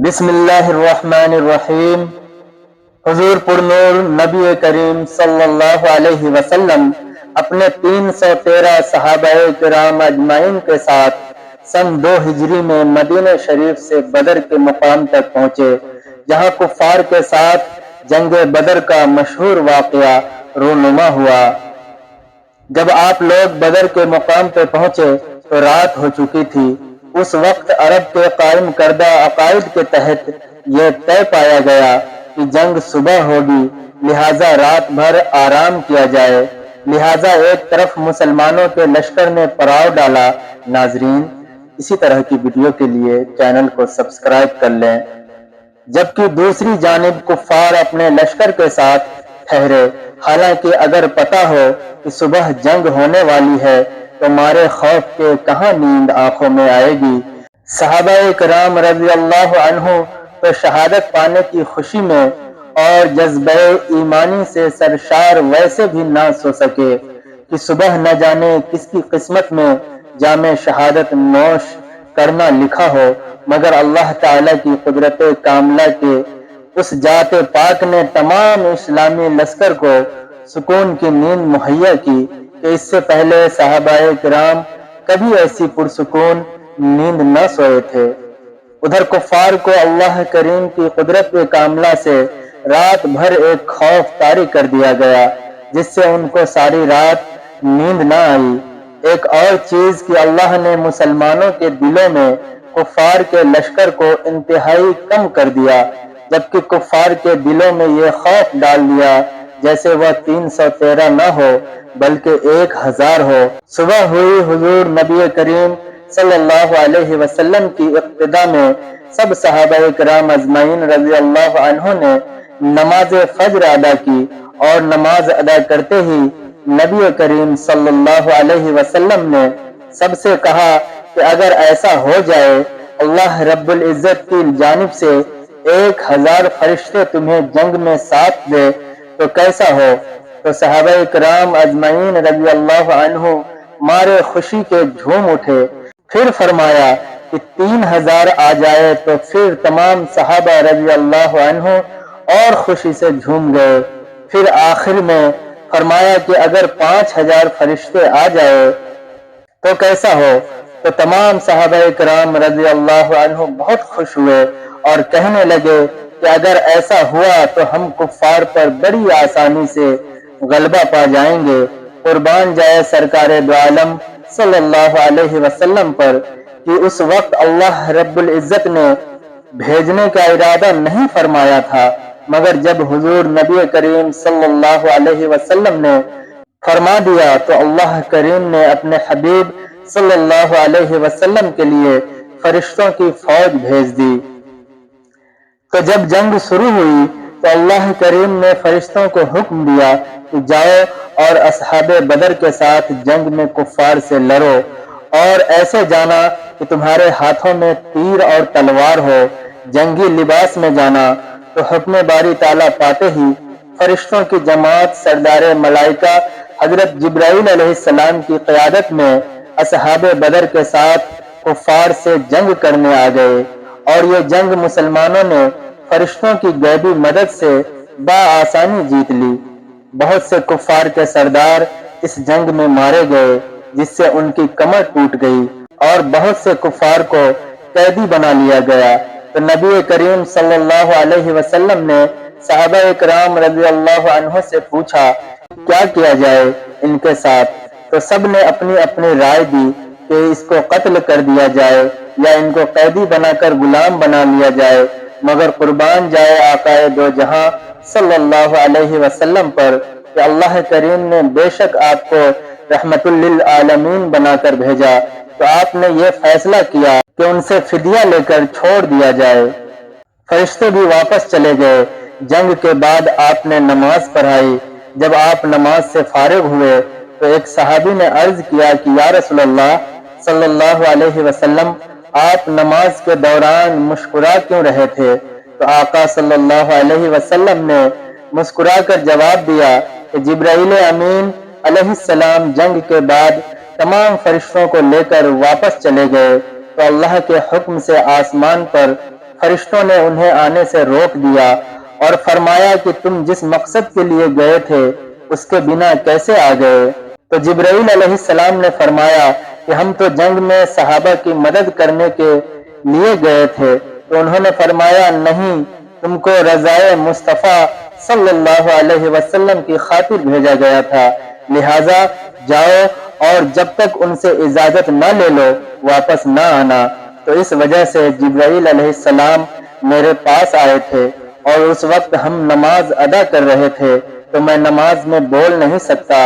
بسم اللہ الرحمن الرحیم۔ حضور پرنور نبی کریم صلی اللہ علیہ وسلم اپنے 313 صحابہ کرام اجمعین کے ساتھ سن 2 ہجری میں مدینہ شریف سے بدر کے مقام تک پہنچے، جہاں کفار کے ساتھ جنگ بدر کا مشہور واقعہ رونما ہوا۔ جب آپ لوگ بدر کے مقام پہ پہنچے تو رات ہو چکی تھی۔ اس وقت عرب کے قائم کردہ عقائد کے تحت یہ طے پایا گیا کہ جنگ صبح ہوگی، لہٰذا رات بھر آرام کیا جائے۔ لہٰذا ایک طرف مسلمانوں کے لشکر نے پڑاؤ ڈالا۔ ناظرین، اسی طرح کی ویڈیو کے لیے چینل کو سبسکرائب کر لیں۔ جبکہ دوسری جانب کفار اپنے لشکر کے ساتھ ٹھہرے، حالانکہ اگر پتہ ہو کہ صبح جنگ ہونے والی ہے تو مارے خوف کے کہاں نیند آنکھوں میں آئے گی۔ صحابہ کرام رضی اللہ عنہ تو شہادت پانے کی خوشی میں اور جذبہ ایمانی سے سرشار ویسے بھی نہ سو سکے کہ صبح نہ جانے کس کی قسمت میں جام شہادت نوش کرنا لکھا ہو، مگر اللہ تعالیٰ کی قدرت کاملہ کے اس ذات پاک نے تمام اسلامی لشکر کو سکون کی نیند مہیا کی کہ اس سے پہلے صحابہ کرام کبھی ایسی پرسکون نیند نہ سوئے تھے۔ ادھر کفار کو اللہ کریم کی قدرت کاملہ سے رات بھر ایک خوف طاری کر دیا گیا، جس سے ان کو ساری رات نیند نہ آئی۔ ایک اور چیز کہ اللہ نے مسلمانوں کے دلوں میں کفار کے لشکر کو انتہائی کم کر دیا، جبکہ کفار کے دلوں میں یہ خوف ڈال دیا جیسے وہ 313 نہ ہو بلکہ 1000 ہو۔ صبح ہوئی، حضور نبی کریم صلی اللہ علیہ وسلم کی اقتداء میں سب صحابہ کرام اجمعین رضی اللہ عنہ نے نماز فجر ادا کی، اور نماز ادا کرتے ہی نبی کریم صلی اللہ علیہ وسلم نے سب سے کہا کہ اگر ایسا ہو جائے اللہ رب العزت کی جانب سے 1000 فرشتے تمہیں جنگ میں ساتھ دے تو کیسا ہو؟ تو صحابہ کرام اجمعین رضی اللہ عنہ مارے خوشی کے جھوم اٹھے۔ پھر فرمایا کہ 3000 آ جائے تو پھر تمام صحابہ رضی اللہ عنہ اور خوشی سے جھوم گئے۔ پھر آخر میں فرمایا کہ اگر 5000 فرشتے آ جائے تو کیسا ہو؟ تو تمام صحابہ کرام رضی اللہ عنہ بہت خوش ہوئے اور کہنے لگے کہ اگر ایسا ہوا تو ہم کفار پر بڑی آسانی سے غلبہ پا جائیں گے۔ قربان جائے سرکار دو عالم صلی اللہ علیہ وسلم پر کہ اس وقت اللہ رب العزت نے بھیجنے کا ارادہ نہیں فرمایا تھا، مگر جب حضور نبی کریم صلی اللہ علیہ وسلم نے فرما دیا تو اللہ کریم نے اپنے حبیب صلی اللہ علیہ وسلم کے لیے فرشتوں کی فوج بھیج دی۔ تو جب جنگ شروع ہوئی تو اللہ کریم نے فرشتوں کو حکم دیا کہ جاؤ اور اصحاب بدر کے ساتھ جنگ میں کفار سے لڑو، اور ایسے جانا کہ تمہارے ہاتھوں میں تیر اور تلوار ہو، جنگی لباس میں جانا۔ تو حکم باری تعالیٰ پاتے ہی فرشتوں کی جماعت سردار ملائکہ حضرت جبرائیل علیہ السلام کی قیادت میں اصحاب بدر کے ساتھ کفار سے جنگ کرنے آ گئے، اور یہ جنگ مسلمانوں نے فرشتوں کی غیبی مدد سے بآسانی جیت لی۔ بہت سے کفار کے سردار اس جنگ میں مارے گئے، جس سے ان کی کمر ٹوٹ گئی، اور بہت سے کفار کو قیدی بنا لیا گیا۔ تو نبی کریم صلی اللہ علیہ وسلم نے صحابہ کرام رضی اللہ عنہ سے پوچھا کیا کیا جائے ان کے ساتھ؟ تو سب نے اپنی اپنی رائے دی کہ اس کو قتل کر دیا جائے یا ان کو قیدی بنا کر غلام بنا لیا جائے، مگر قربان جائے آقا دو جہاں صلی اللہ علیہ وسلم پر کہ اللہ کریم نے بے شک آپ کو رحمت للعالمین بنا کر بھیجا، تو آپ نے یہ فیصلہ کیا کہ ان سے فدیہ لے کر چھوڑ دیا جائے۔ فرشتے بھی واپس چلے گئے۔ جنگ کے بعد آپ نے نماز پڑھائی۔ جب آپ نماز سے فارغ ہوئے تو ایک صحابی نے عرض کیا کہ یا رسول اللہ صلی اللہ علیہ وسلم، آپ نماز کے دوران مسکرا کیوں رہے تھے؟ تو آقا صلی اللہ علیہ وسلم نے مسکرا کر جواب دیا کہ جبرائیل امین علیہ السلام جنگ کے بعد تمام فرشتوں کو لے کر واپس چلے گئے، تو اللہ کے حکم سے آسمان پر فرشتوں نے انہیں آنے سے روک دیا اور فرمایا کہ تم جس مقصد کے لیے گئے تھے اس کے بنا کیسے آ گئے؟ تو جبرائیل علیہ السلام نے فرمایا کہ ہم تو جنگ میں صحابہ کی مدد کرنے کے لیے گئے تھے۔ تو انہوں نے فرمایا نہیں، تم کو رضائے مصطفیٰ صلی اللہ علیہ وسلم کی خاطر بھیجا گیا تھا، لہٰذا جاؤ اور جب تک ان سے اجازت نہ لے لو واپس نہ آنا۔ تو اس وجہ سے جبرائیل علیہ السلام میرے پاس آئے تھے اور اس وقت ہم نماز ادا کر رہے تھے تو میں نماز میں بول نہیں سکتا،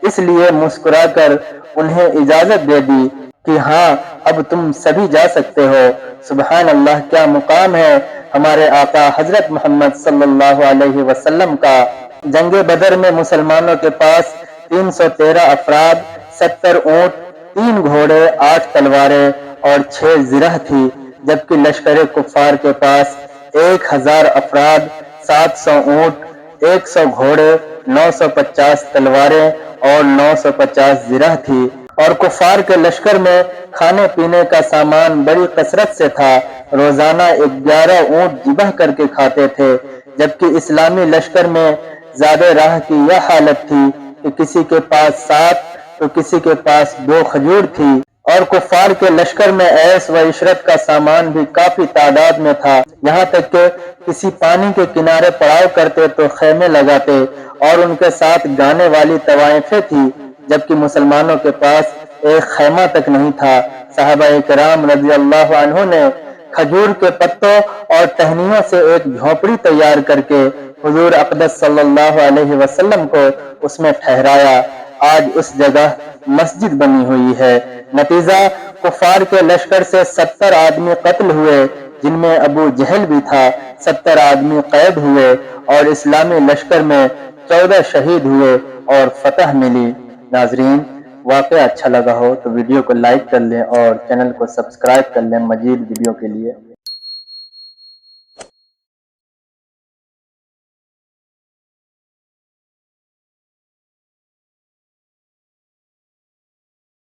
اس لیے مسکرا کر انہیں اجازت دے دی کہ ہاں اب تم سبھی جا سکتے ہو۔ سبحان اللہ، کیا مقام ہے ہمارے آقا حضرت محمد صلی اللہ علیہ وسلم کا۔ جنگ بدر میں مسلمانوں کے پاس 313 افراد، 70 اونٹ، 3 گھوڑے، 8 تلواریں اور 6 زرہ تھی، جبکہ لشکر کفار کے پاس 1000 افراد، 700 اونٹ، 100 گھوڑے، 950 تلواریں اور 950 زرہ تھی، اور کفار کے لشکر میں کھانے پینے کا سامان بڑی کثرت سے تھا، روزانہ 11 اونٹ ذبح کر کے کھاتے تھے، جبکہ اسلامی لشکر میں زیادہ راہ کی یہ حالت تھی کہ کسی کے پاس 7 تو کسی کے پاس 2 کھجور تھی، اور کفار کے لشکر میں عیش و عشرت کا سامان بھی کافی تعداد میں تھا، یہاں تک کہ کسی پانی کے کنارے پڑاؤ کرتے تو خیمے لگاتے اور ان کے ساتھ گانے والی طوائفیں تھی، جبکہ مسلمانوں کے پاس ایک خیمہ تک نہیں تھا۔ صحابہ کرام رضی اللہ عنہ نے کھجور کے پتوں اور ٹہنیوں سے ایک جھونپڑی تیار کر کے حضور اقدس صلی اللہ علیہ وسلم کو اس میں ٹھہرایا۔ آج اس جگہ مسجد بنی ہوئی ہے۔ نتیجہ کفار کے لشکر سے 70 آدمی قتل ہوئے، جن میں ابو جہل بھی تھا، 70 آدمی قید ہوئے اور اسلامی لشکر میں 14 شہید ہوئے اور فتح ملی۔ ناظرین، واقعہ اچھا لگا ہو تو ویڈیو کو لائک کر لیں اور چینل کو سبسکرائب کر لیں مزید ویڈیو کے لیے۔